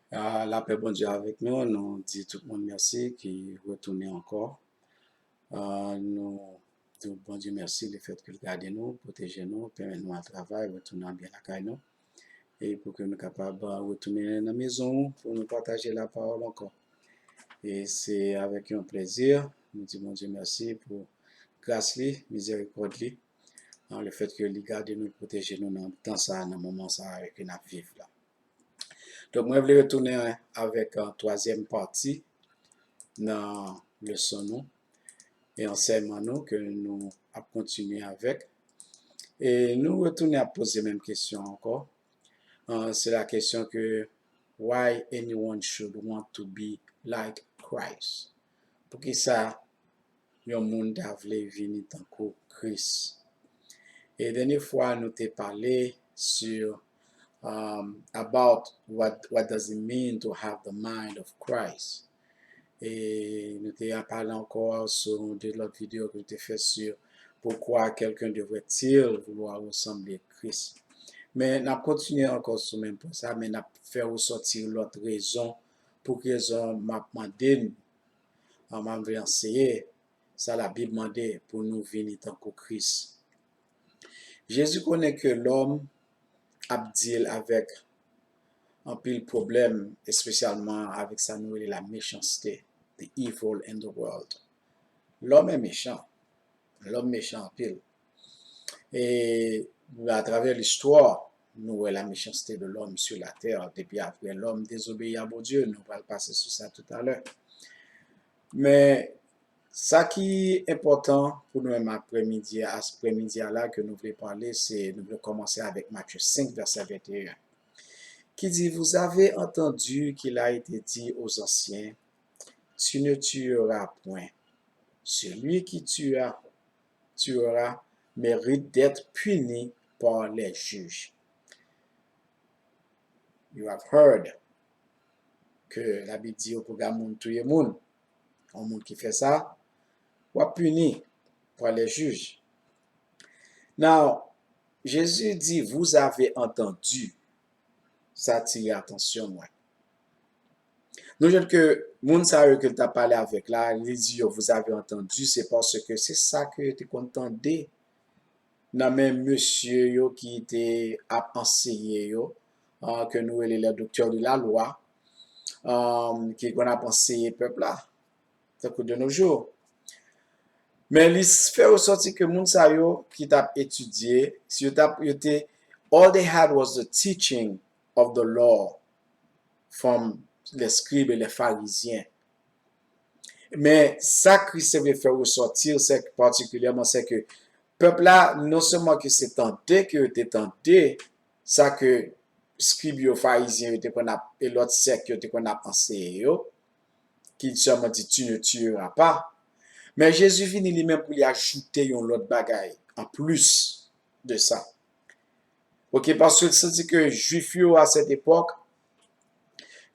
La paix, bon Dieu avec nous. Nous disons tout le monde merci qui retourne encore. Nous disons bon Dieu merci le fait que vous gardez nous, protégez nous, permet nous à travail, retourner bien la caille nous. Et pour que nous soyons capables de retourner dans la maison pour nous partager la parole encore. Et c'est avec un plaisir, nous disons bon Dieu merci pour grâce, miséricorde, le fait que vous gardez nous, protégez nous dans le temps ça, dans le moment ça, que nous vivons là. Donc, moi, je vais retourner avec une troisième partie dans le son et enseignement nous que nous allons continuer avec. Et nous retournons à poser la même question encore. C'est la question que why anyone should want to be like Christ. Pour qui ça, un monde a voulu venir tant que Christ. Et la dernière fois, nous t'ai parlé sur about what does it mean to have the mind of Christ. Et nous t'ai parlé encore sur de l'autre vidéo que j'ai fait sur pourquoi quelqu'un devrait-il vouloir ressembler à Christ. Mais nous continuons encore sur même pour ça, mais nous fait ressortir l'autre raison pour que raison m'a demandé, m'a enseigné, ça la Bible demandé pour nous venir tant que Christ. Jésus connaît que l'homme a deal avec un pile problème, spécialement avec sa nouvelle la méchanceté, the evil in the world. L'homme est méchant. L'homme méchant en pile. Et à travers l'histoire, nous voyons la méchanceté de l'homme sur la terre. Depuis après, l'homme désobéit à bon Dieu. Nous allons passer sur ça tout à l'heure. Mais ça qui est important pour nous même après-midi, à ce après-midi là que nous voulons parler, c'est nous voulons commencer avec Matthieu 5, verset 21. Qui dit, vous avez entendu qu'il a été dit aux anciens, tu ne tueras point. Celui qui tuera mérite d'être puni par les juges. You have heard que la Bible dit au programme moun tuye moun. Un monde qui fait ça, ou puni par les juges. Now, Jésus dit, vous avez entendu. Ça attire attention, moi. Nous disons que moun sa que tu as parlé avec là, il dit, vous avez entendu, c'est parce que c'est ça que tu entendais. Dans même monsieur yo qui était à enseigner yo, que nous les docteurs de la loi, qui qu'on a enseigné peuple là, de nos jours. Mais il fait ressortir que moun sa yo qui t'a étudié, si yo t'a all they had was the teaching of the law from les scribes et les pharisiens. Mais ça que Christ veut faire ressortir, c'est particulièrement, c'est que peuple là, non seulement que c'est tenté, que t'es tenté, ça que scribes et pharisiens et l'autre secte qu'on a enseigné, qui seulement dit tu ne tueras pas. Mais Jésus finit lui-même pour lui ajouter un autre bagaille en plus de ça. Ok, parce que ça dit que juif à cette époque,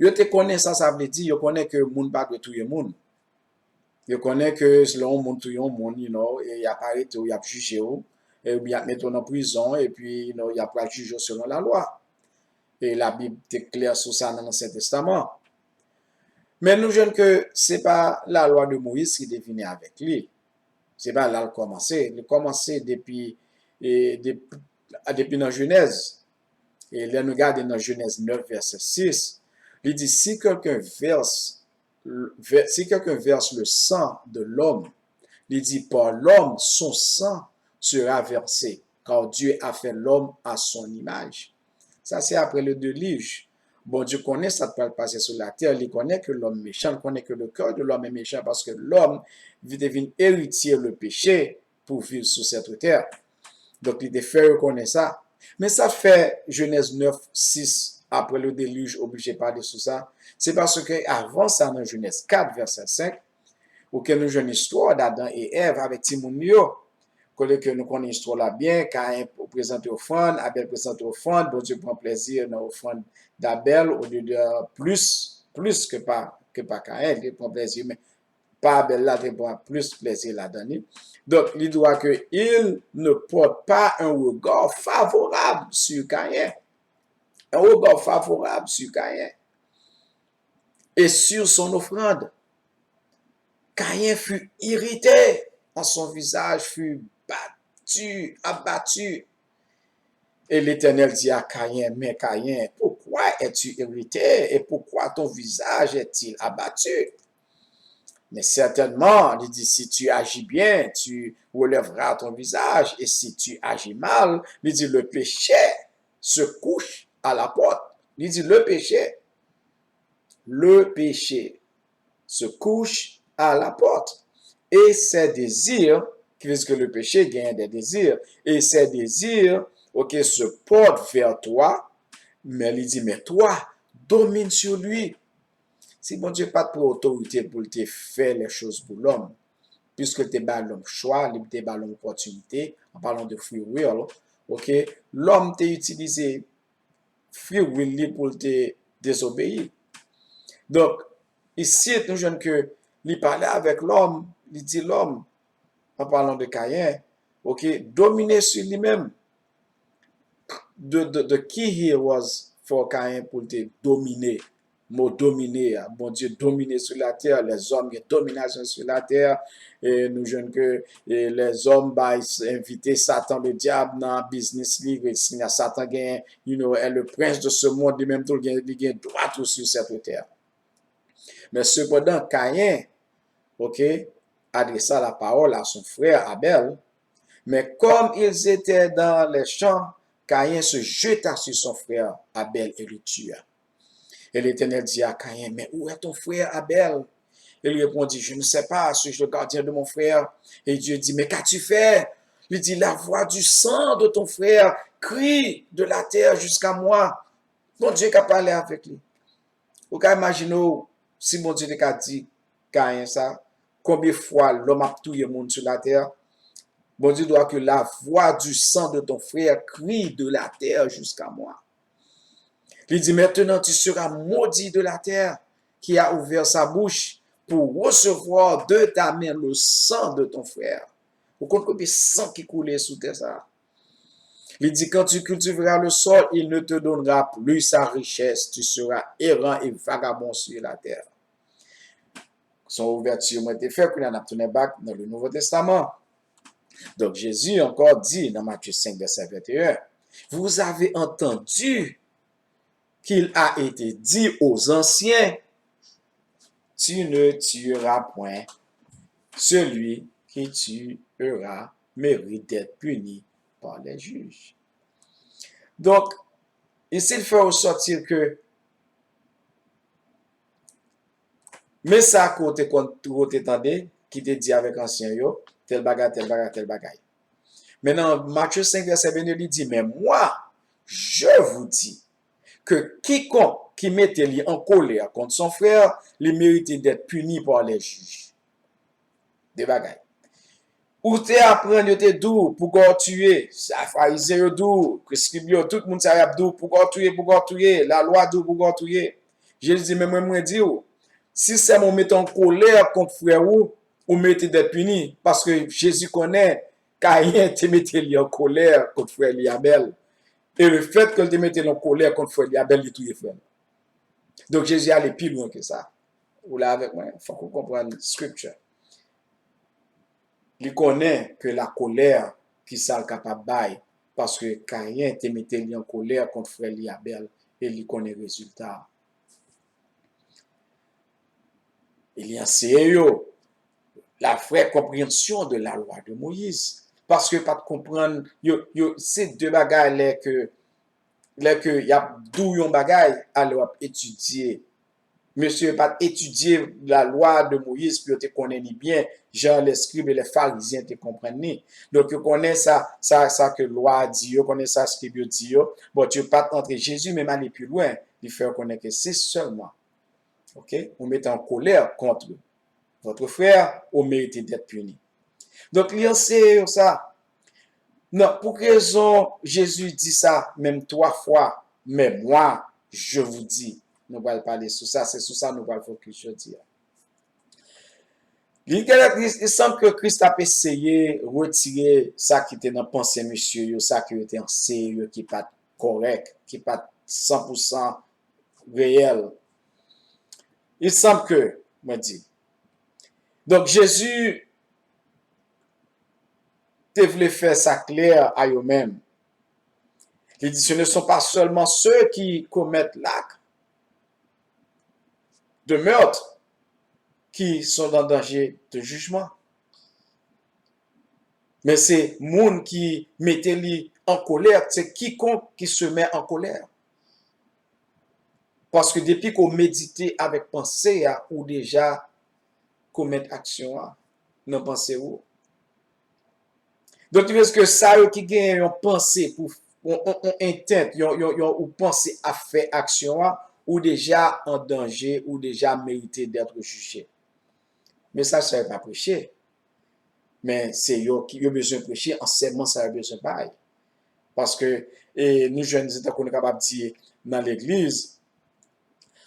yo te connaît ça, ça veut dire, yo connaît que moun pas de tout le monde. Yo connaît que selon moun tout le monde, you know, et y a parlé tout, y a jugé ou, et y a mis en prison, et puis, you know, y a pas jugé selon la loi. Et la Bible est claire sur ça dans l'Ancien Testament. Mais nous jeunes que c'est pas la loi de Moïse qui définit avec lui. C'est pas là le commencer. Il commencer depuis dans Genèse. Et là nous regardons dans Genèse 9 verset 6. Il dit si quelqu'un verse le sang de l'homme, il dit par l'homme son sang sera versé, car Dieu a fait l'homme à son image. Ça c'est après le déluge. Bon Dieu connaît ça peut passer sur la terre, il connaît que l'homme méchant, il connaît que le cœur de l'homme est méchant parce que l'homme devient héritier le péché pour vivre sur cette terre. Donc il fait reconnaître ça. Mais ça fait Genèse 9, 6, après le déluge, obligé de parler sur ça. C'est parce que avant ça, dans Genèse 4, verset 5, où que nous avons une histoire d'Adam et Ève avec Timounio, que nous connaissons l'histoire là bien, Caïn présente offrande, Abel présente offrande, bon Dieu prend plaisir dans l'offrande d'Abel au lieu de plus que pas Caïn, il prend plaisir, mais pas Abel là, il prend plus plaisir là-dedans. Donc, il doit qu'il ne porte pas un regard favorable sur Caïn. Un regard favorable sur Caïn. et sur son offrande. Caïn fut irrité, et son visage fut battu, abattu. Et l'Éternel dit à Caïn, mais Caïn, pourquoi es-tu irrité et pourquoi ton visage est-il abattu? Mais certainement, il dit, si tu agis bien, tu relèveras ton visage. Et si tu agis mal, il dit, le péché se couche à la porte. Il dit, le péché se couche à la porte. Et ses désirs, puisque le péché gagne des désirs, et ses désirs, ok, se portent vers toi, mais il dit, mais toi, domine sur lui. Si bon Dieu pas de autorité pour te faire les choses pour l'homme, puisque tu as l'homme choix, tu as l'homme opportunité, en parlant de free will, ok, l'homme t'a utilisé free will pour te désobéir. Donc, ici, nous jeunes que, il parlait avec l'homme, il dit l'homme, en parlant de Caïn, ok, dominer sur lui-même. The key here was for Caïn pour te dominer. Mot dominer, bon Dieu, dominer sur la terre, les hommes, il y a domination sur la terre, et nous jeunes que les hommes, bah, inviter Satan, le diable, dans business league, et si Satan gagne, est le prince de ce monde, et même tout, il gagne droit sur cette terre. Mais cependant, Caïn, ok, adressa la parole à son frère Abel, mais comme ils étaient dans les champs, Caïn se jeta sur son frère Abel et le tua. Et l'Éternel dit à Caïn, mais où est ton frère Abel? Il répondit, je ne sais pas, suis-je le gardien de mon frère? Et Dieu dit, mais qu'as-tu fait? Il dit, la voix du sang de ton frère crie de la terre jusqu'à moi. Bon Dieu qui a parlé avec lui. Vous pouvez imaginer si mon Dieu a dit, Caïn ça, combien de fois l'homme a tué le monde sur la terre? Bon Dieu doit que la voix du sang de ton frère crie de la terre jusqu'à moi. Il dit, maintenant tu seras maudit de la terre qui a ouvert sa bouche pour recevoir de ta main le sang de ton frère. Vous comprenez combien de sang qui coulait sous terre ça? Il dit, quand tu cultiveras le sol, il ne te donnera plus sa richesse. Tu seras errant et vagabond sur la terre. Son ouverture m'a été faite, puis on a tourné back dans le Nouveau Testament. Donc Jésus encore dit dans Matthieu 5, verset 21, vous avez entendu qu'il a été dit aux anciens, tu ne tueras point. Celui qui tuera mérite d'être puni par les juges. Donc, ici, il faut ressortir que, mais ça, côté tendez, qui te dit avec ancien yo, tel bagage, tel bagage, tel bagage. Maintenant, Matthieu 5, verset 22, il dit, mais moi, je vous dis, que quiconque qui mettait lui en colère contre son frère, il méritait d'être puni par les juges. Des bagailles. Ou te apprendre te dou pour qu'on tuer, ça pharisé dou, scribio, tout le monde s'arrête dou pour qu'on tuer, la loi dou pour qu'on tuer. Jésus dit, mais moi dis, si c'est mon mettre en colère contre frère ou mettez d'être puni, parce que Jésus connaît, Caïn te mettait lui en colère contre frère Abel. Et le fait que te mettait en colère contre frère Abel, il tout frère. Donc Jésus allait plus loin que ça. Vous là avec moi, il faut qu'on comprenne la scripture. Il connaît que la colère qui s'est capable de parce que Caïn te mettait en colère contre frère Abel et il connaît le résultat. Il y a sérieux la vraie compréhension de la loi de Moïse. Parce que pas de comprendre, ces deux bagages que il y a d'où yon bagay, alors étudier. Monsieur pas étudier la loi de Moïse pour te connaître bien, genre les scribes et les pharisiens te comprennent. Donc tu connais ça que loi dit, tu connais ça scribe dit. Bon, tu pas entrer Jésus même aller plus loin, il fait connaître que c'est seulement. OK, on met en colère contre votre frère, on mérite d'être puni. Donc il sait ça. Non, pour quelle raison Jésus dit ça même 3 fois, mais moi, je vous dis, nous allons parler sur ça, c'est sur ça que nous allons focus aujourd'hui. Il semble que Christ a essayé de retirer ça qui était dans la pensée, monsieur, ça qui était en sérieux, qui n'est pas correct, qui n'est pas 100% réel. Il semble que, moi dit. Donc, Jésus te voulait faire ça clair à eux-mêmes. Il dit, ce ne sont pas seulement ceux qui commettent l'acte de meurtre qui sont en danger de jugement. Mais c'est monde qui mettait lui en colère, c'est quiconque qui se met en colère. Parce que depuis qu'on médite avec pensée, ou déjà commettre action, non pensée ou. Donc, tu veux que ça, qui gagne une pensée pour on intente, ou pensée à faire action, ou déjà en danger, ou déjà mérité d'être jugé. Mais ça ne veut pas prêcher. Mais c'est yo qui a besoin de prêcher, enseignement, ça a besoin de pareil. Parce que nous jeunes, nous sommes capables de dire dans l'église,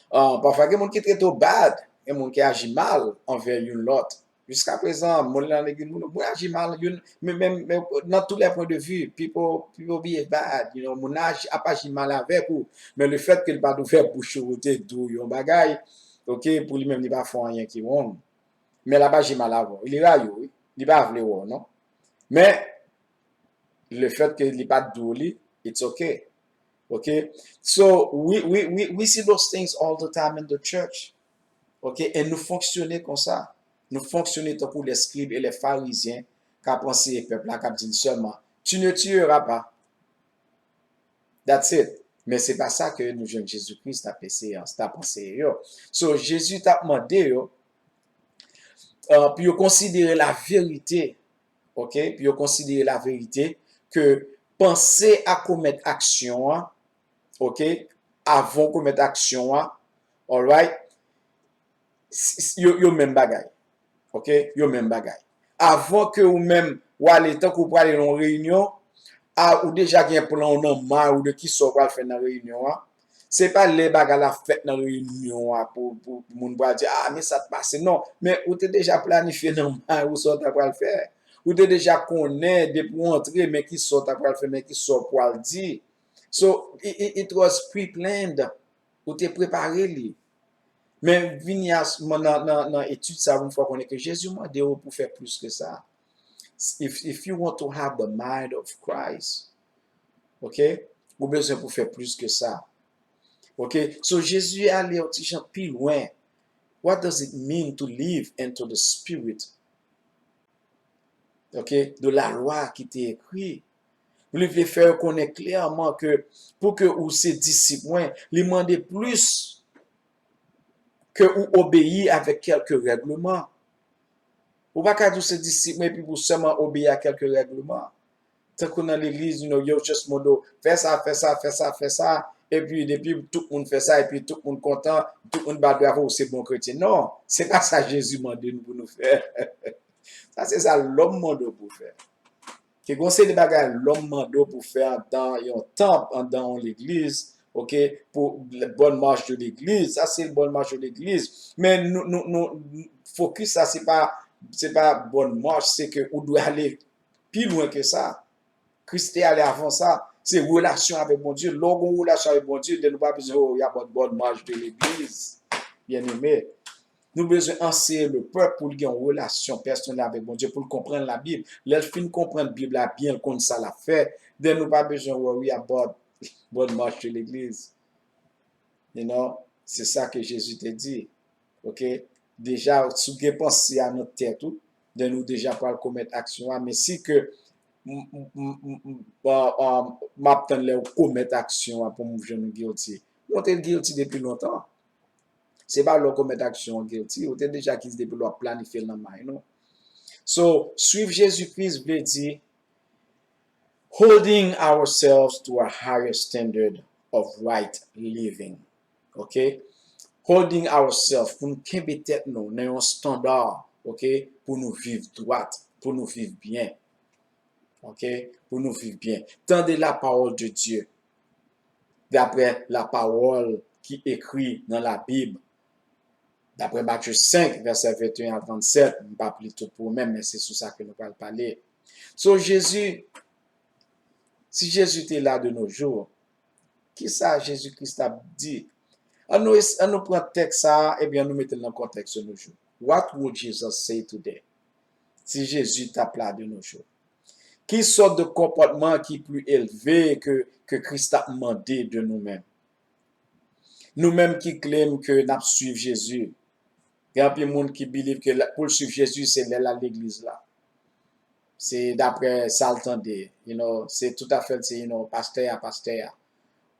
parfois, il y a des gens qui sont trop bad, il y a des gens qui agissent mal envers l'autre. Jusqu'à présent, moi, dans l'église, moi, agis mal, même dans tous les points de vue, people be bad, mon âge a pas agi mal avec ou, mais le fait qu'il pas faire bouche route d'où yon bagay, ok, pour lui-même, il va faire rien qui wrong. Mais là-bas, j'ai mal avant. Il est là, oui. Il va vouloir voir, non? Mais, le fait qu'il n'est pas douli, it's okay. Okay? So, we see those things all the time in the church. Okay? Et nous fonctionnons comme ça. Nous fonctionnons tant que les scribes et les pharisiens qui ont pensé au peuple, qui ont dit seulement, tu ne tueras pas. That's it. Mais c'est pas ça que nous jeunes Jésus-Christ a pensé. So, Jésus t'a demandé, puis considérer la vérité, ok? Puis considérer la vérité que penser à commettre action, ok? Avant commettre action, alright? Yo même bagay, ok? Yo même bagay. Avant que ou même ou aller tant qu'on aller dans réunion, ou déjà qu'il y a un plan ou de qui soit quoi faire dans réunion, c'est pas les bagages la fête dans réunion pour moun pour dire mais ça te passe non, mais ou t'es déjà planifié dans ou ça t'as pas le faire. Ou t'es déjà connaît depuis entrer mais qui sort t'as pas le faire mais qui sort pour le dire. So it was pre-planned. Ou t'es préparé li. Mais vini dans étude ça une fois qu'on est que Jésus m'a dit pour faire plus que ça. If you want to have the mind of Christ, ok, vous besoin pour faire plus que ça. Ok, so Jésus est allé un petit plus loin. What does it mean to live into the spirit? Ok, de la loi qui t'est écrit. Vous voulez faire connaître clairement que pour que vous ces disciples, lui demandez plus que vous obéir avec quelques règlements. Ou pas qu'à tous ces disciples et puis vous seulement obéir à quelques règlements. Tant qu'on dans l'église, you just modo, fais ça, fais ça, fais ça, fais ça. Et puis, depuis, tout le monde fait ça, et puis tout le monde content, tout le monde bat bravo, c'est bon chrétien. Non, c'est pas ça Jésus m'a dit pour nous faire. Ça, c'est ça l'homme m'a dit pour faire. Que conseil de bagages l'homme m'a dit pour faire dans un temple, dans l'église, ok, pour la bonne marche de l'église. Ça, c'est la bonne marche de l'église. Mais nous, focus, ça, c'est pas bonne marche, c'est que on doit aller plus loin que ça. Christ est allé avant ça, c'est relation avec mon Dieu. Lorsqu'on relation avec mon Dieu, nous pas besoin il y a pas de bonne marche de l'église. Bien aimé, nous besoin enseigner le peuple pour qu'il ait une relation personnelle avec mon Dieu, pour comprendre la Bible. Leur fin comprendre la Bible bien comme ça l'a fait, nous pas besoin worry about bonne marche de l'église. You know, c'est ça que Jésus te dit. OK? Déjà, si vous pensez à notre tête, de nous déjà pas commettre action, mais si que m'attend les commettre action pour me jeune guilty. On était guilty depuis longtemps. C'est pas le commettre action guilty, on était déjà qui depuis le planifier dans main, non. So, suivre Jésus-Christ veut dire holding ourselves to a higher standard of right living. OK? Holding ourselves pour nous kembe tête nous dans un standard, OK, pour nous vivre droit, pour nous vivre bien. OK? Pour nous vivre bien. Tendez la parole de Dieu. D'après la parole qui est écrite dans la Bible. D'après Matthieu 5, verset 21 à 37. Je ne vais pas appeler tout pour même, mais c'est sur ça que nous allons parler. So, Jésus, si Jésus était là de nos jours, qui ça Jésus-Christ a dit? On nous prend texte ça, et bien nous mettons dans le contexte de nos jours. What would Jesus say today? Si Jésus tape là de nos jours. Qui sorte de comportement qui est plus élevé que Christ a demandé de nous-mêmes? Nous-mêmes qui claimons que nous suivons Jésus. Il y a plein de monde qui believe que pour suivre Jésus, c'est là l'église là. C'est d'après ça l'entendait. C'est tout à fait, c'est, pasteur à pasteur.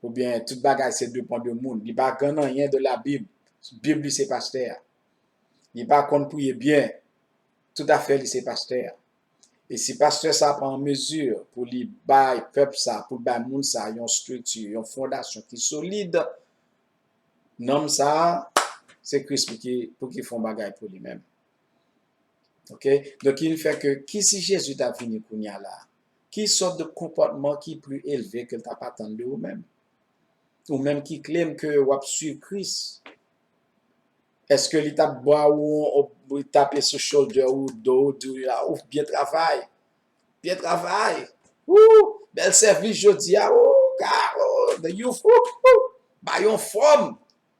Ou bien, tout bagage, c'est dépend de monde. Il n'y a pas rien de la Bible. La Bible, c'est pasteur. Il n'y a pas qu'on prier bien. Tout à fait, c'est pasteur. Et si pasteur ça prend en mesure pour lui bailler peuple ça, pour bailler monde ça, une structure, une fondation qui est solide, nom ça, c'est Christ pour qu'il font bagage pour lui-même. OK? Donc, il fait que, qui si Jésus t'a venu pour là, qui sorte de comportement qui est plus élevé que t'as pas attendu ou-même? Ou même qui claime que vous suivre Christ? Est-ce que l'état bois ou taper sur shoulder ou dos, ou bien travail? Bien travail. Ouh, bel service jeudi. The youth. Bah, yon forme.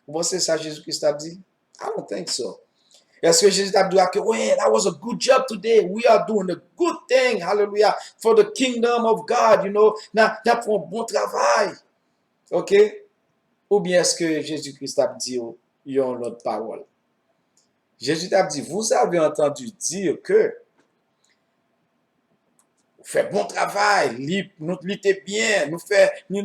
Vous pensez ça, Jésus-Christ a dit? I don't think so. Est-ce que Jésus a dit que, ouais, that was a good job today. We are doing a good thing. Hallelujah. For the kingdom of God, Now, pour un bon travail. OK? Ou bien est-ce que Jésus-Christ a dit, yon l'autre parole? Jésus a dit, vous avez entendu dire que fait bon travail, nous lutter bien, nous fait nous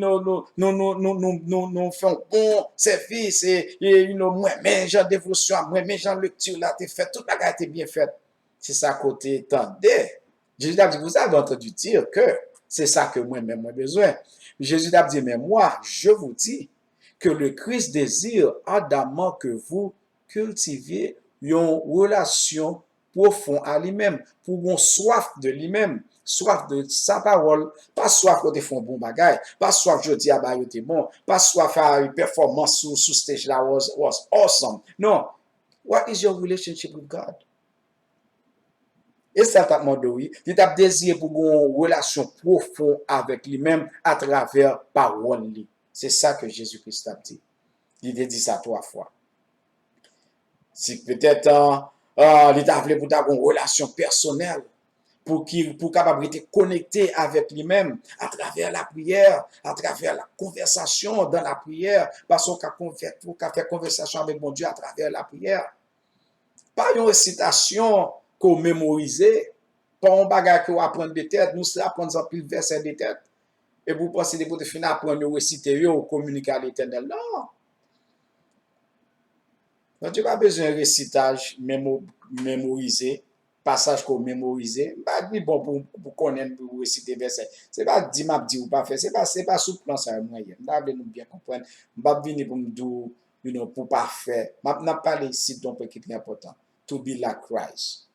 fait un bon service et moi-même j'en dévotion, moi-même j'en lecture là, t'es fait toute la gare était bien faite. C'est ça côté tendez. Jésus a dit vous avez entendu dire que c'est ça que moi-même j'ai besoin. Jésus a dit mais moi je vous dis que le Christ désire ardemment que vous cultiviez une relation profonde à lui-même, pour une soif de lui-même. Soif de sa parole, pas soif quand ils font bon bagay, pas soif je dis à bah t'es bon, pas soif à une performance sous stage là was awesome. Non. What is your relationship with God? Et ça t'a demandé oui, il t'a désiré pour une relation profonde avec lui-même à travers parole lui. C'est ça que Jésus-Christ a dit. Il a dit ça 3 fois. Si peut-être il t'a voulu pour avoir une relation personnelle, pour capable être connecté avec lui-même à travers la prière, à travers la conversation dans la prière, parce qu'on fait conversation avec mon Dieu à travers la prière. Pas une récitation qu'on mémorise, pas un bagage qu'on apprend de tête, nous apprenons un pile verset de tête, et vous pensez que vous finir apprendre à réciter ou communiquer à l'éternel. Non. Donc, tu n'as pas besoin de récitage mémorisé. Passage qu'on mémorise, pas dit bon pour connaître pour réciter verset. C'est pas dit m'a dit ou pas faire, c'est pas sous plan ça moyen. D'abord nous bien comprendre. Pas venir pour me dire pour pas faire. N'a pas ici donc qui est important. To be like Christ.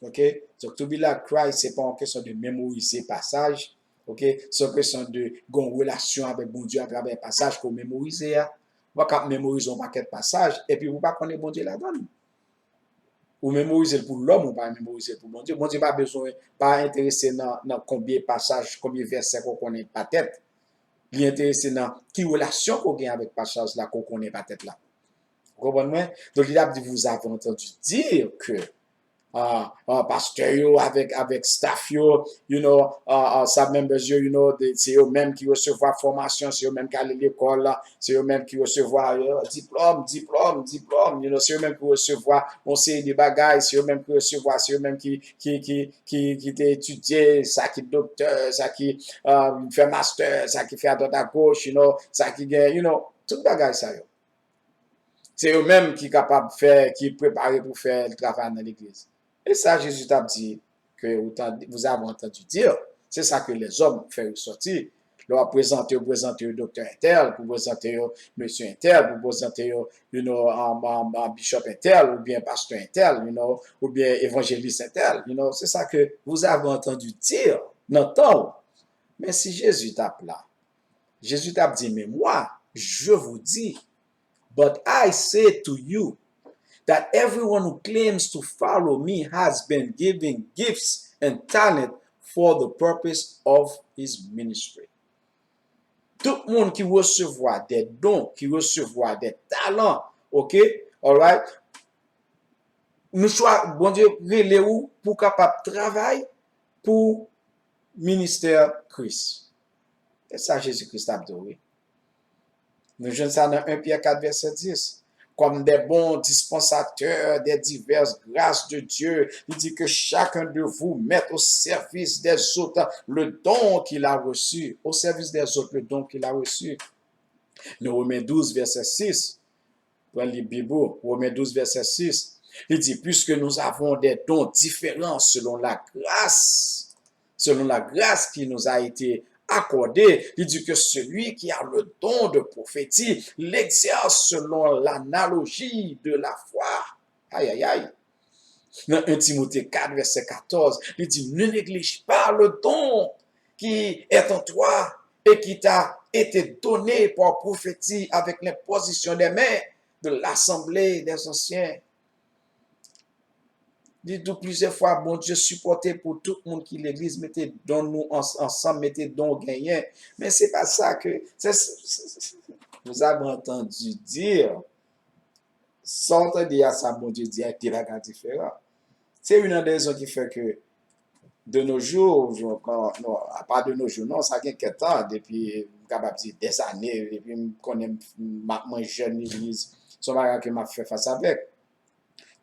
OK? Donc to be like Christ, c'est pas une question de mémoriser passage, OK? C'est une question de gon relation avec bon Dieu à travers passage qu'on mémorise. On va mémoriser un paquet de passages et puis vous pas connaître bon Dieu là-dedans. Ou mémoriser pour l'homme ou pas mémoriser pour bon Dieu. Bon Dieu pas besoin, pas intéressé dans combien de passages, combien de versets qu'on connaît pas tête. Il est intéressé dans qui relation qu'on gagne avec passage là qu'on connaît pas tête là. Vous comprenez? Donc il a dit vous avez entendu dire que pasteur yo avec staff yo, sa members yo, c'est eux même qui recevoir formation, c'est eux même qui aller l'école, c'est eux même qui recevoir diplôme, c'est eux même qui recevoir on sait des bagages, c'est eux même qui recevoir, c'est eux même qui étudié, ça qui docteur, ça qui fait master, ça qui fait à droite à gauche, ça qui gagne, tout bagage ça yo. C'est eux même qui capable faire, qui préparé pour faire le travail dans l'église. Et ça, Jésus t'a dit que vous avez entendu dire. C'est ça que les hommes font ressortir. Leur présenter au docteur intel, pour présenter au monsieur intel, pour présenter au bishop intel, ou bien pasteur intel, ou bien évangéliste intel. C'est ça que vous avez entendu dire dans le temps. Mais si Jésus t'a là, Jésus t'a dit, mais moi, je vous dis, but I say to you, that everyone who claims to follow me has been given gifts and talent for the purpose of his ministry. Tout le monde qui recevra des dons, qui recevra des talents, ok? All right? Nous choix, bon Dieu, relais ou pour capable travailler pour ministère Christ. C'est ça Jésus-Christ a dit. Nous jeunes ça dans 1 Pierre 4, verset 10. Comme des bons dispensateurs des diverses grâces de Dieu, il dit que chacun de vous mette au service des autres le don qu'il a reçu. Au service des autres, le don qu'il a reçu. Nous Romains 12, verset 6. Pour les Bible, Romains 12, verset 6. Il dit, puisque nous avons des dons différents selon la grâce qui nous a été accordée, il dit que celui qui a le don de prophétie l'exerce selon l'analogie de la foi. Aïe, aïe, aïe. Dans 1 Timothée 4, verset 14, il dit, ne néglige pas le don qui est en toi et qui t'a été donné par prophétie avec l'imposition des mains de l'assemblée des anciens. Dit plusieurs fois, bon Dieu, supporter pour tout le monde qui l'église, mettez dans nous ensemble, mettez dans gagnant. Mais c'est pas ça que vous avez entendu dire. Sans te dire ça, bon Dieu, dit des bagages différents. C'est une des raisons qui fait que de nos jours, non, à part de nos jours, non, ça a quelques temps, depuis, capable de des années, depuis qu'on est jeune l'église, c'est un bagage que m'a fait face avec.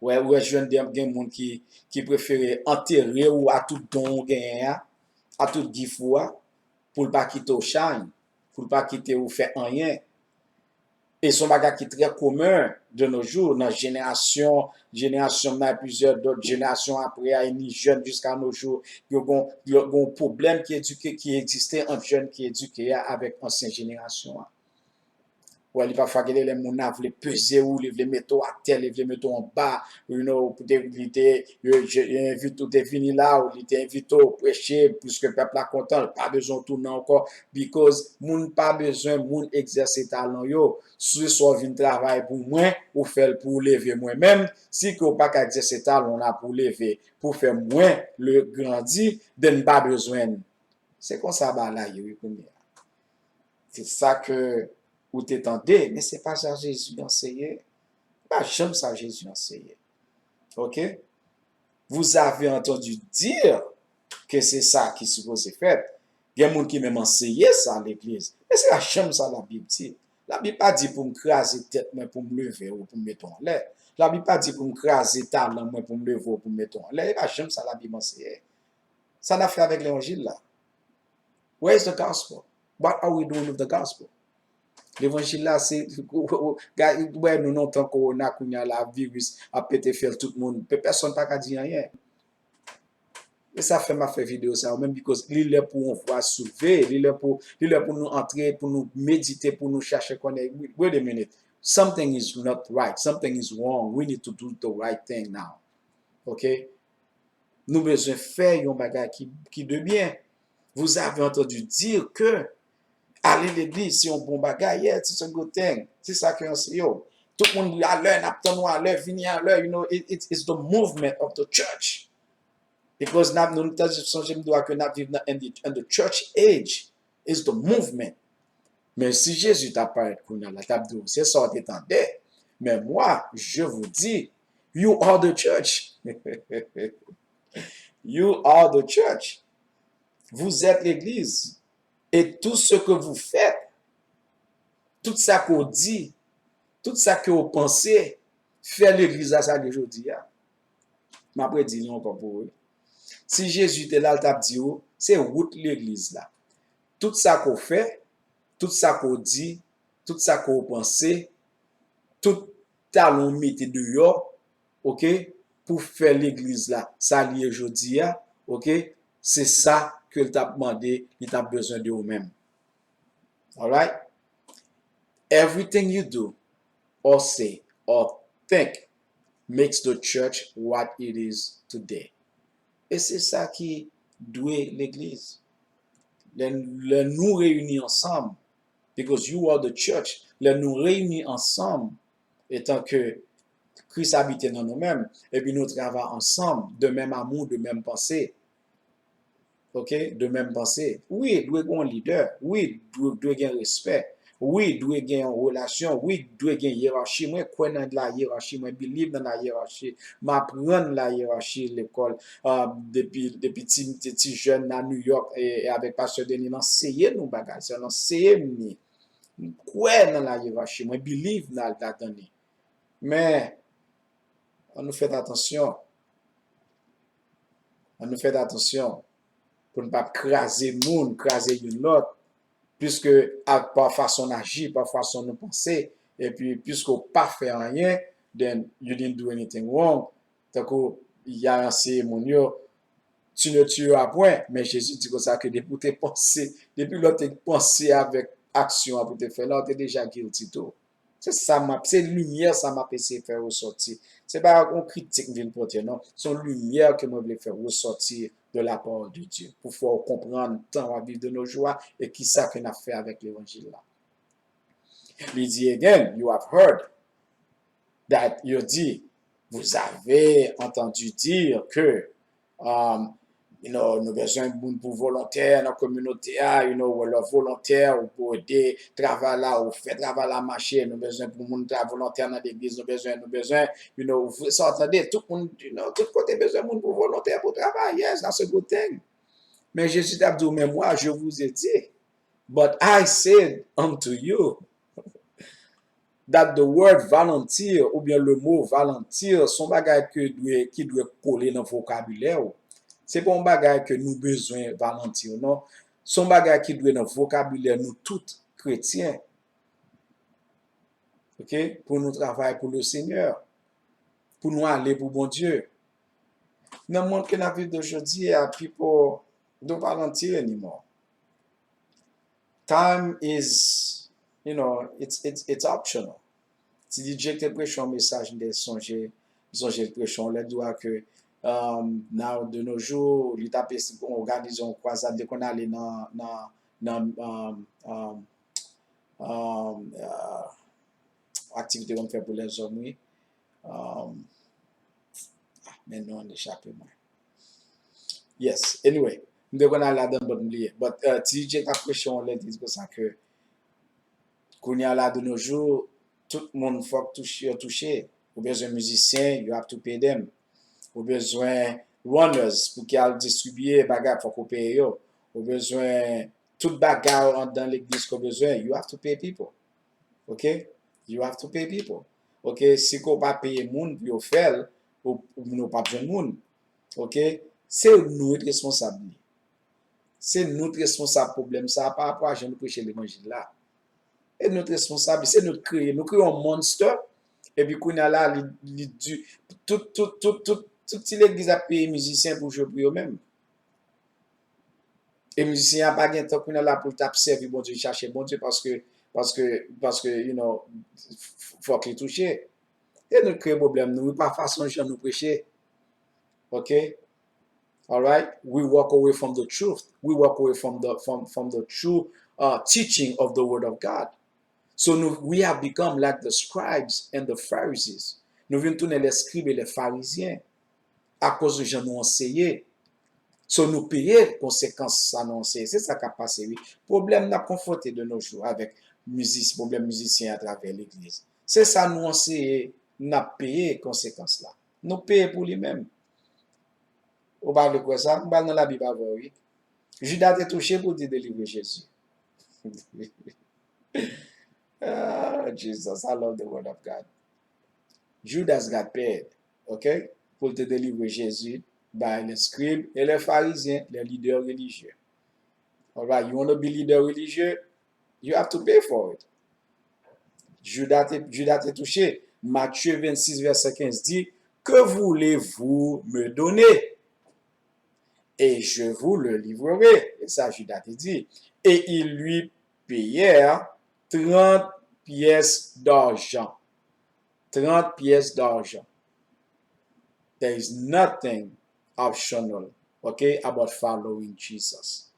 Ouais, je viens de des gens qui préfèrent enterrer ou à tout don gain, à tout gifou, pour ne pas quitter au shine, pour ne pas quitter ou faire rien. Et son bagage qui est très commun de nos jours, dans génération, dans plusieurs d'autres générations après, à une jeune jusqu'à nos jours, il y a un problème qui existait entre jeunes qui éduqués avec ancienne génération. Ouais, il parfois que les gens veulent peser ou les veulent mettre à terre, les veulent mettre en bas, pour inviter, invite tout est fini là, ou il invite au prêcher, puisque le peuple a content, pas besoin de tourner encore, because moun pas besoin, moun exercer talent yo, si soit vient travail pour moi, ou faire pour lever moi-même, si que pas exercer talent là pour lever, pour faire moins le grandi, de pas besoin. C'est comme ça, bah là, c'est ça que ou t'étendez, mais c'est pas ça Jésus enseignait. Pas jamais ça Jésus enseignait. Ok? Vous avez entendu dire que c'est ça qui est supposé faire. Il y a des gens qui même enseigné ça à l'église. Mais c'est la jamais ça la Bible dit. La Bible pas dit pour me craser tête, mais pour me lever ou pour me mettre en l'air. La Bible pas dit pour me craser talent, mais pour me lever ou pour me mettre en l'air. Il pas jamais ça la Bible enseignait. Ça n'a fait avec l'évangile là. Where is the gospel? What are we doing with the gospel? L'évangile là, c'est, ouais, nous non tant qu'on a la virus a pété faire tout le monde, personne n'a pas dit rien. Et ça fait ma fait vidéo ça, même parce qu'il est pour on voit soulever, il est pour nous entrer, pour nous méditer, pour nous chercher qu'on est. Wait a minute, something is not right, something is wrong, we need to do the right thing now. Ok? Nous besoin faire un bagage qui de bien. Vous avez entendu dire que aller l'église, c'est un bon bagage, yeah, c'est un good thing. C'est ça qu'on sait, yo. Tout le monde à l'heure, n'attend à l'heure, venir à l'heure, you know, it's the movement of the church. Because now, nous avons que nous vivons in the church age, is the movement. Mais si Jésus t'apparaît, c'est ça que t'entendais. Mais moi, je vous dis, you are the church. You are the church. Vous êtes l'église. Et tout ce que vous faites, tout ça qu'on dit, tout ça que vous pensez, fait l'église à ça aujourd'hui. Je vais dire encore pour vous. Si Jésus était là, il t'a dit, c'est route l'église là. Tout ça qu'on fait, tout ça qu'on dit, tout ça qu'on pense, tout talon mis dehors, ok, pour faire l'église là, ça lié aujourd'hui, ok, c'est ça que il t'a demandé, il t'a besoin de vous-même. Alright? Everything you do, or say, or think makes the church what it is today. Et c'est ça qui doit l'église. Les nous réunir ensemble, because you are the church, les nous réunir ensemble, étant que Christ habite dans nous-mêmes, et puis nous travaillons ensemble, de même amour, de même pensée. ok, de même pensée. Oui, doit avoir un leader. Oui, doit avoir respect. Oui, doit avoir une relation. Oui, doit avoir une hiérarchie. Moi, crois dans la hiérarchie. Moi, believe dans la hiérarchie. M'apprendre la hiérarchie à l'école. Depuis petit jeune à New York et avec Pasteur Denis, enseigner nous bagages. C'est enseigner nous. Crois dans la hiérarchie. Moi, believe dans la donner. Mais, on nous fait attention. On nous fait attention pour ne pas craser le monde, craser une autre, puisque par façon d'agir, par façon de penser, et puis puisqu'on pas fait rien, then you didn't do anything wrong. Donc, il y a un cérémonial, tu ne tueras point, mais Jésus dit comme ça que depuis tes pensées, depuis l'autre pensé avec action pour te faire, là, tu es déjà guilty tout. C'est ça, c'est lumière, ça m'a essayé de faire ressortir. C'est pas une critique d'une porte, non. C'est une lumière que moi voulais faire ressortir de la parole de Dieu. Pour pouvoir comprendre tant à vivre de nos joies et qui ça qu'on a fait avec l'évangile là. Il dit again, you have heard that, il dit, vous avez entendu dire que, nous avons besoin de monde pour volontaire dans la communauté, ou leur volontaire ou pour aider, travail là, ou faire travail à marcher, nous avons besoin pour monde volontaire dans l'église, nous avons besoin, vous entendez, tout le monde, tout côté besoin de monde pour volontaire pour travailler, yes, that's a good thing. Mais Jésus a dit, mais moi, je vous ai dit, but I said unto you, that the word volunteer, ou bien le mot volunteer, son bagage qui doit coller dans le vocabulaire. C'est pas un bagage que nous besoin volunteer, non. Son bagage qui doit dans le vocabulaire, nous tous chrétiens. Ok? Pour nous travailler pour le Seigneur. Pour nous aller pour bon Dieu. Dans le monde que nous vivons d'aujourd'hui, people don't volunteer anymore. Time is, it's optional. Si DJ te prêche un message de songer prêche on les doit que de nos jours il tape organisons croisade dès qu'on allait dans activité qu'on fait pour les hommes oui mais non on échappe moi yes anyway dès qu'on allait là-dedans but oublier but DJ ta prêche on les dit comme ça que qu'on y a là de nos jours tout le monde faut toucher. Ou besoin de musiciens, you have to pay them. Ou besoin runners pour qu'ils aillent distribuer bagarre faut qu'on paye yo. Ou besoin toute bagarre dans l'église qu'on besoin, you have to pay people. OK? You have to pay people. OK? Si qu'on pas payer monde pour faire ou nous pas besoin de monde. OK? C'est notre responsable. C'est notre responsable problème ça par rapport à jeune prêcher l'évangile là. Et notre responsable, c'est notre créer. Nous créons un monstre. Et puis, qu'on a là, toute l'église a payé musiciens pour jouer pour eux-mêmes. Et musiciens n'a pas de temps qu'on a là pour t'observer, bon Dieu, chercher bon Dieu, parce que, faut qu'ils touchent. Et nous créons un problème. Nous, pas façon de nous prêcher. OK? All right? We walk away from the truth. We walk away from the true teaching of the Word of God. So we have become like the scribes and the Pharisees. Nous venons tourner les scribes et les pharisiens à cause de gens nous enseigner. So nous payer conséquences ça nous enseigner. C'est ça qui a passé, oui. Problème n'a confronté de nos jours avec problème musicien à travers l'église. C'est ça nous enseigner, n'a payé conséquences là. Nous payer pour lui-même. On parle de quoi ça? On parle dans la Bible avant, oui. Judas est touché pour te délivrer Jésus. Jesus, I love the word of God. Judas got paid, okay, pour te délivrer Jésus by les scribes et les pharisiens, les leaders religieux. All right, you want to be leader religieux? You have to pay for it. Judas t'est touché. Matthieu 26, verset 15 dit, que voulez-vous me donner? Et je vous le livrerai. Et ça, Judas te dit. Et ils lui payèrent 30 pièces d'argent. 30 pièces d'argent. There is nothing optional, okay, about following Jesus.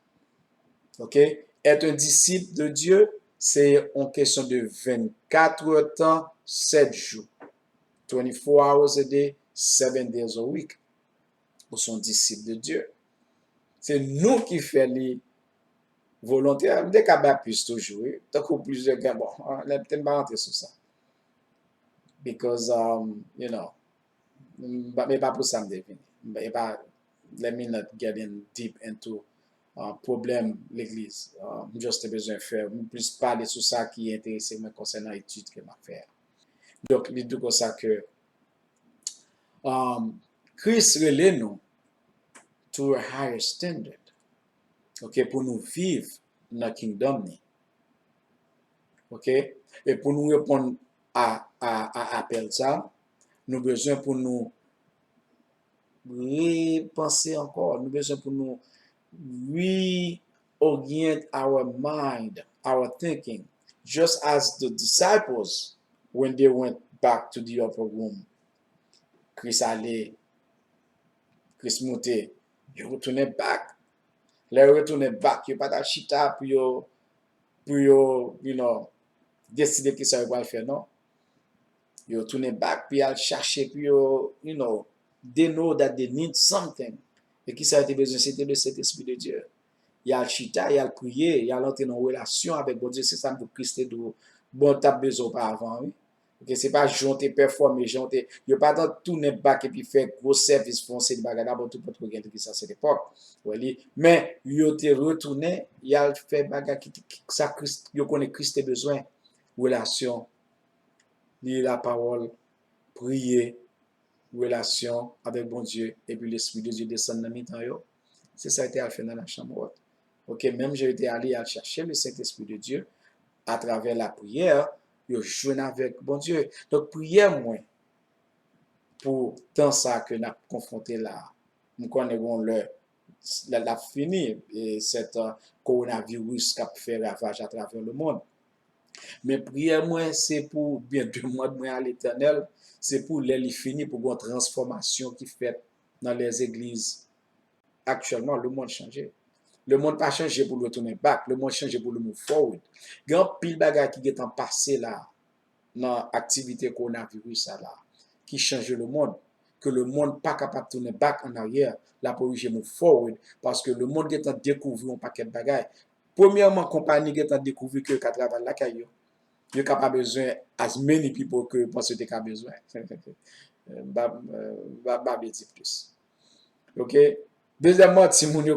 Okay? Être un disciple de Dieu, c'est en question de 24 temps, 7 jours. 24 hours a day, 7 days a week. Pour son disciple de Dieu. c'est nous qui faisons les volontaires. Dès qu'on a plus toujours, tant qu'on plus de gars, bon, on a peut-être pas rentrer sur ça. Because, you know, mais pas pour ça me définir. Mais pas, let me not get in deep into problème l'église. Juste besoin de faire, plus parler sur ça qui est intéressé moi concernant l'étude que m'a faire. Donc, il dit comme ça que Christ relève nous to a higher standard. OK, pour nous vivre dans le kingdom. OK? Et pour nous répondre à appel ça, nous avons besoin pour nous repenser encore, nous avons besoin pour nous reorient our mind, our thinking, just as the disciples, when they went back to the upper room, Chris allait, Chris montait, ils retournaient back. Les retournaient back, ils pas chita pour you know, décider que ça va le faire, non? Ils retournaient back, puis ils cherchaient, puis you know, they know that they need something. Et qui ça a été besoin, c'était le Saint-Esprit de Dieu. Il y a le chita, il y a le prier, il y a l'entrer en relation avec bon Dieu. C'est ça que Christ est bon, t'as besoin auparavant, oui. Okay, c'est pas jonter, performer, jonter. Il n'y a pas de tourner back et puis faire gros service foncé de bagarre d'abord tout pour gagner qui ça c'est l'époque. Mais il a retourné, il a fait bagarre qui ça Christ, il connaît Christ besoin relation, lire la parole, prier, relation avec bon Dieu et puis l'esprit de Dieu descend dans mi-temps. C'est ça qui a été fait dans la chambre haute. OK, même j'ai été allé à chercher le Saint-Esprit de Dieu à travers la prière, je joue avec bon Dieu. Donc, prière moins pour tant ça que nous avons confronté là. Nous connaissons la fini et cette coronavirus qui a fait ravage à travers le monde. Mais prière moins, c'est pour bien demander à l'Éternel, c'est pour les fini pour une transformation qui fait dans les églises. Actuellement, le monde changé. Le monde pas changé pour le tourner back, le monde changé pour le move forward. Il y a un pile bagage qui est en passé là, dans l'activité coronavirus là, qui change le monde, que le monde pas capable de tourner back en arrière, là pour move forward, parce que le monde est en découvrir un paquet de bagages. Premièrement, compagnie est en découvrir que qu'à travers la caillou, il n'y a pas besoin as many people que pense que tu as besoin. Bah, dire plus. OK? Deuxièmement, si vous avez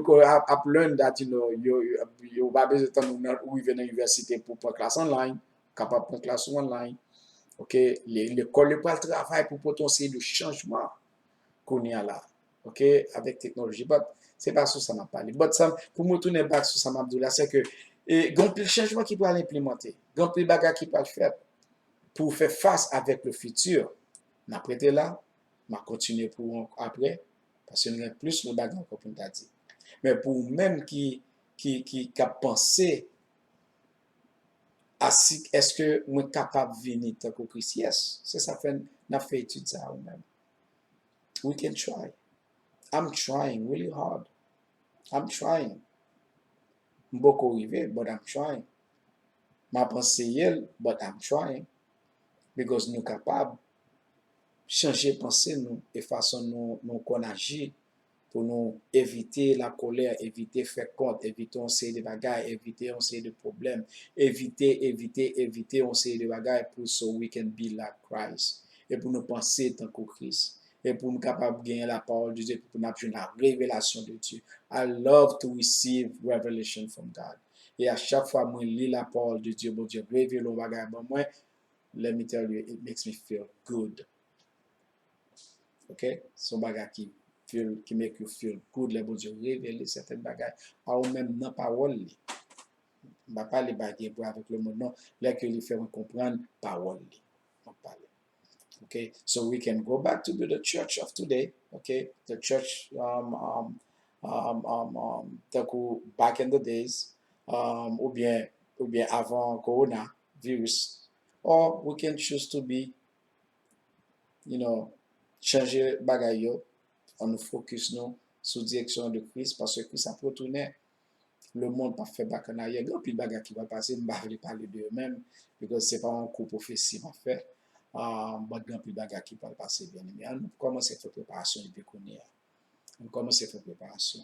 learn that you pas besoin de temps où dans l'université pour prendre classe online, capable de prendre classe online. OK? L'école n'est pas le travail pour potentiel de changement qu'on y a là. OK? Avec technologie. Mais ce n'est pas ça que ça m'a parlé. Mais pour me tourner back sur ça m'a dit là, c'est que il y a un changement qui peut l'implémenter. Il y a un bagage qui peut le faire pour faire face avec le futur. M'a prêté là, m'a continué pour après. Parce que nous avons plus de bagages qu'on peut dire. Mais pour même qui a pensé à si est-ce que nous sommes capables de venir tant que Christ, yes, c'est ça fait, n'a fait étude ça même. We can try. I'm trying really hard. I'm trying. Beaucoup arrivé, but I'm trying. Ma pensée, but I'm trying. Because nous sommes capables de changer pensée nous et façon nous qu'on agit pour nous éviter la colère, éviter faire compte, éviter on série de bagages, éviter on série de problèmes, éviter on série de bagages pour so we can be like Christ. Et pour nous penser tant que Christ. Et pour nous capables de gagner la parole de Dieu, pour nous avoir la révélation de Dieu. I love to receive revelation from God. Et à chaque fois que je lis la parole de Dieu, bon Dieu, révèle le bagage, bon moi, let me tell you, it makes me feel good. OK? Son bagage qui make you feel good, les bon Dieu révéler certaines bagages à ou même dans parole li. On va pas les bagages pour avec le monde non, là que les faire comprendre parole li. On parle. Okay? So we can go back to the church of today, okay? The church back in the days ou bien avant corona virus, or we can choose to be, you know, changer bagay yo, on nous focus nous sur direction de Christ parce que Christ a retourné le monde pas fait bac en arrière. Il y a plus de bagages qui va passer, je ne vais pas parler de eux-mêmes, parce que ce n'est pas un coup prophétie en fait. Il y a plus de bagages qui vont passer bien. Mais on commence à faire préparation depuis qu'on est. On commence à faire préparation.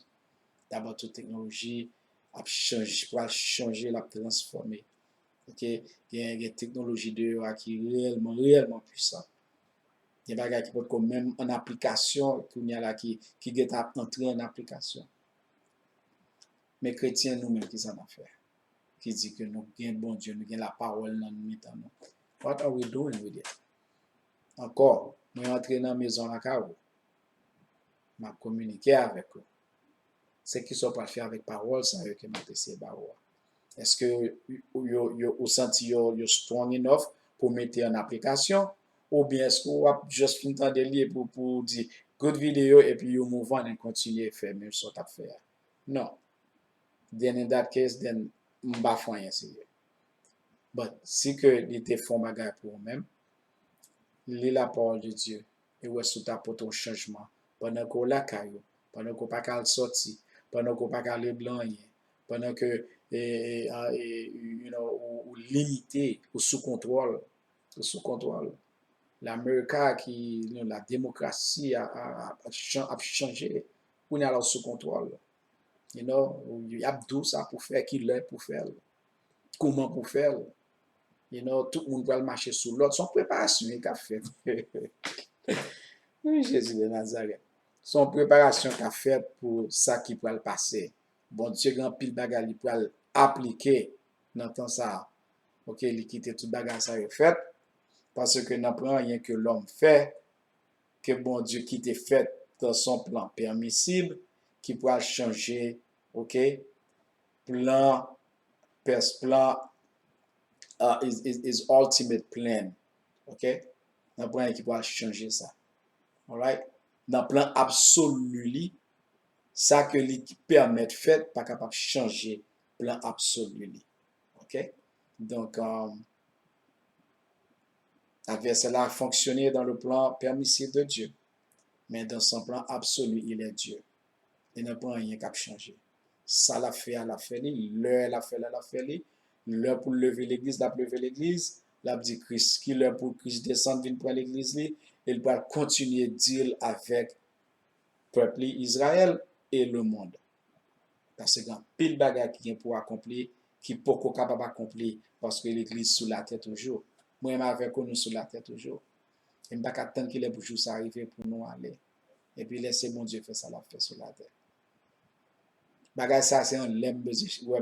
D'abord, toute technologie a changé, pour changer, la transformer. Ok, il y a une technologie de qui est réellement puissant. Il y a des choses qui peuvent même en application, qui est entré en application. Mais chrétiens, nous-mêmes, qui s'en a fait? Qui dit que nous avons bon Dieu, nous avons la parole dans nous. What are we doing with it? Encore, nous entrons dans la maison à Kao. Je communiquer avec eux. Ce qu'ils sont pas fait avec parole, c'est eux qui m'ont essayé de Est-ce que vous sentez que strong enough pour mettre en application? Ou bien est-ce que vous avez juste fini de lire pour dire good vidéo et puis vous move on et continuer à faire même ce que vous faire? Non. Then in that case, then, je ne vais pas faire rien. But si que vous te font bagage pour vous-même, lis la parole de Dieu et où est-ce que tu apportes un changement pendant qu'on la caillou, pendant qu'on pas qu'à sortir, pendant qu'on pas qu'à aller blanc, pendant que ou limité ou sous contrôle, l'Amérique qui la démocratie a changé, on est alors sous contrôle. Il y a tout ça pour faire qui l'est pour faire, comment pour faire. Tout le monde va marcher sur l'autre. Son préparation est fait. Oui, Jésus de Nazareth. Son préparation qu'a fait pour ça qui peut le passer. Bon Dieu, grand pile bagarre pour appliquer dans temps ça. OK, il quitte tout bagarre ça est fait parce que n'a pas rien que l'homme fait que bon Dieu qui était fait dans son plan permissible qui pourra changer, OK, plan his ultimate plan. OK? N'a pas rien qui pourra changer ça. Alright? Dans le plan absolu, ça que lui permet de faire, pas capable de changer le plan absolu. OK? Donc, cela a fonctionné dans le plan permissif de Dieu. Mais dans son plan absolu, il est Dieu. Il n'a pas rien qu'à changer. Ça l'a fait, elle a fait, l'heure, elle a fait, elle a fait, l'heure pour lever l'église, l'a lever l'église, l'a dit Christ, qui l'heure pour Christ descendre, venir pour l'église, il va continuer de dire avec le peuple Israël et le monde. Parce qu'il y a pile bagage qui est pour accomplir, qui n'est pas capable d'accomplir, parce que l'église sous la tête toujours. Moi, avec nous sous la tête toujours. Il n'y a pas attendre qu'il ait pour ça arriver pour nous aller. Et puis laisser mon Dieu faire ça, la faire sur la terre. Bagay ça, c'est un lem besoin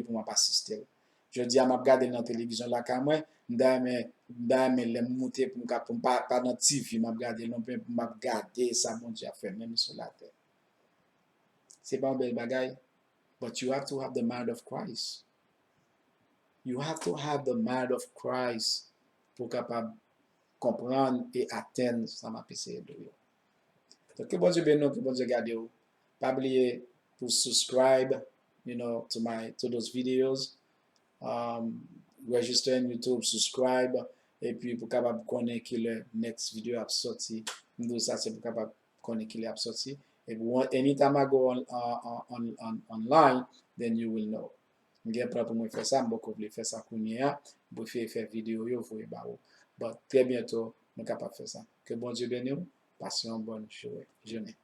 pour moi assister. Je dis à m'a regarder dans la télévision là quand moi, m'dame lem monter pour pas dans TV, m'a regarder non pour m'a regarder ça mon Dieu a fait même sur la terre. C'est pas un bel bagay, but you have to have the mind of Christ. You have to have the mind of Christ pour capable comprendre et atteindre ça m'a essayé de dire. Donc que bon Dieu bénisse, que bon Dieu garde vous. Pas oublier pour subscribe, to those videos. Register on YouTube, subscribe, et puis pour capable connaître que le next video a sorti. Nous ça c'est pour capable connaître qu'il a sorti. Et anytime I go online, then you will know. Je prêt pour moi faire ça, je vais faire ça kounya, je faire vidéo yo vous ba ou. But très bientôt, nous capable faire ça. Que bon Dieu bénisse, passez une bonne journée.